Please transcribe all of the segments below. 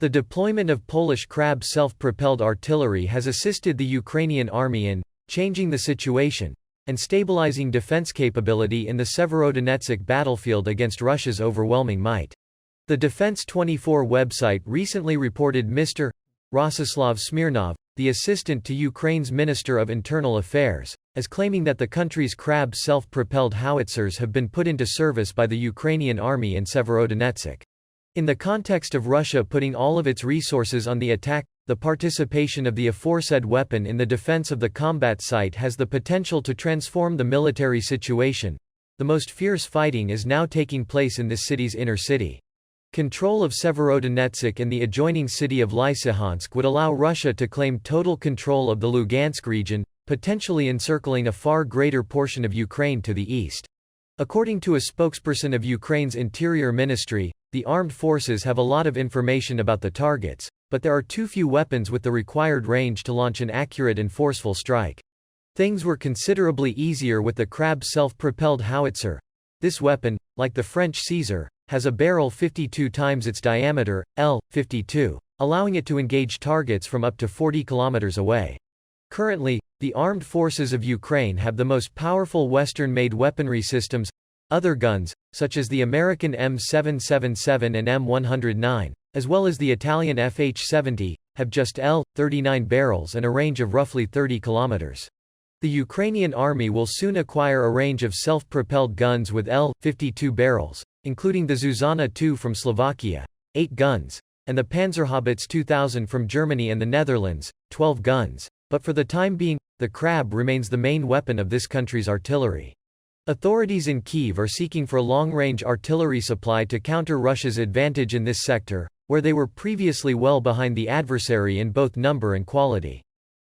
The deployment of Polish Krab self-propelled artillery has assisted the Ukrainian Army in changing the situation and stabilizing defense capability in the Severodonetsk battlefield against Russia's overwhelming might. The Defense 24 website recently reported Mr. Rostislav Smirnov, the assistant to Ukraine's Minister of Internal Affairs, as claiming that the country's Krab self-propelled howitzers have been put into service by the Ukrainian Army in Severodonetsk. In the context of Russia putting all of its resources on the attack, the participation of the aforesaid weapon in the defense of the combat site has the potential to transform the military situation. The most fierce fighting is now taking place in this city's inner city. Control of Severodonetsk and the adjoining city of Lysychansk would allow Russia to claim total control of the Lugansk region, potentially encircling a far greater portion of Ukraine to the east. According to a spokesperson of Ukraine's Interior Ministry, the armed forces have a lot of information about the targets, but there are too few weapons with the required range to launch an accurate and forceful strike. Things were considerably easier with the Krab self-propelled howitzer. This weapon, like the French Caesar, has a barrel 52 times its diameter, L.52, allowing it to engage targets from up to 40 kilometers away. Currently, the armed forces of Ukraine have the most powerful Western-made weaponry systems. Other guns, such as the American M777 and M109, as well as the Italian FH-70, have just L.39 barrels and a range of roughly 30 kilometers. The Ukrainian Army will soon acquire a range of self-propelled guns with L.52 barrels, including the Zuzana II from Slovakia, 8 guns, and the Panzerhaubitze 2000 from Germany and the Netherlands, 12 guns. But for the time being, the Krab remains the main weapon of this country's artillery. Authorities in Kyiv are seeking for long-range artillery supply to counter Russia's advantage in this sector, where they were previously well behind the adversary in both number and quality.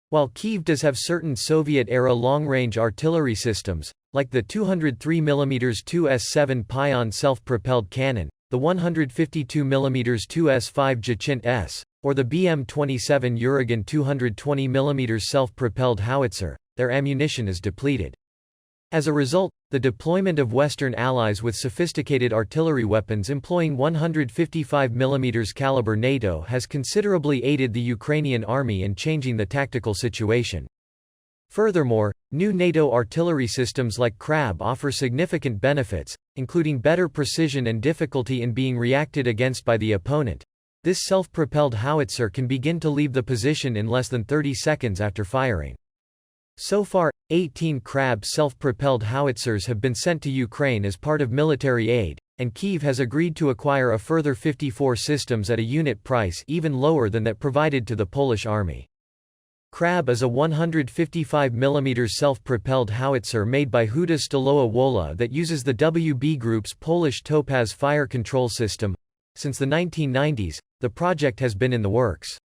While Kyiv does have certain Soviet-era long-range artillery systems, like the 203mm 2S7 Pion self-propelled cannon, the 152mm 2S5 Jacint S, or the BM-27 Uragan 220mm self-propelled howitzer, their ammunition is depleted. As a result, the deployment of Western allies with sophisticated artillery weapons employing 155mm caliber NATO has considerably aided the Ukrainian army in changing the tactical situation. Furthermore, new NATO artillery systems like Krab offer significant benefits, including better precision and difficulty in being reacted against by the opponent. This self-propelled howitzer can begin to leave the position in less than 30 seconds after firing. So far, 18 Krab self-propelled howitzers have been sent to Ukraine as part of military aid, and Kyiv has agreed to acquire a further 54 systems at a unit price even lower than that provided to the Polish army. Krab is a 155mm self-propelled howitzer made by Huta Stalowa Wola that uses the WB Group's Polish Topaz fire control system. Since the 1990s, the project has been in the works.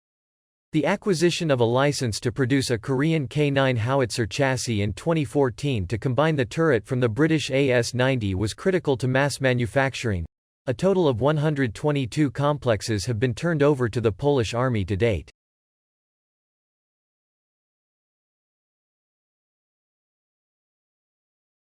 The acquisition of a license to produce a Korean K9 howitzer chassis in 2014 to combine the turret from the British AS-90 was critical to mass manufacturing. A total of 122 complexes have been turned over to the Polish army to date.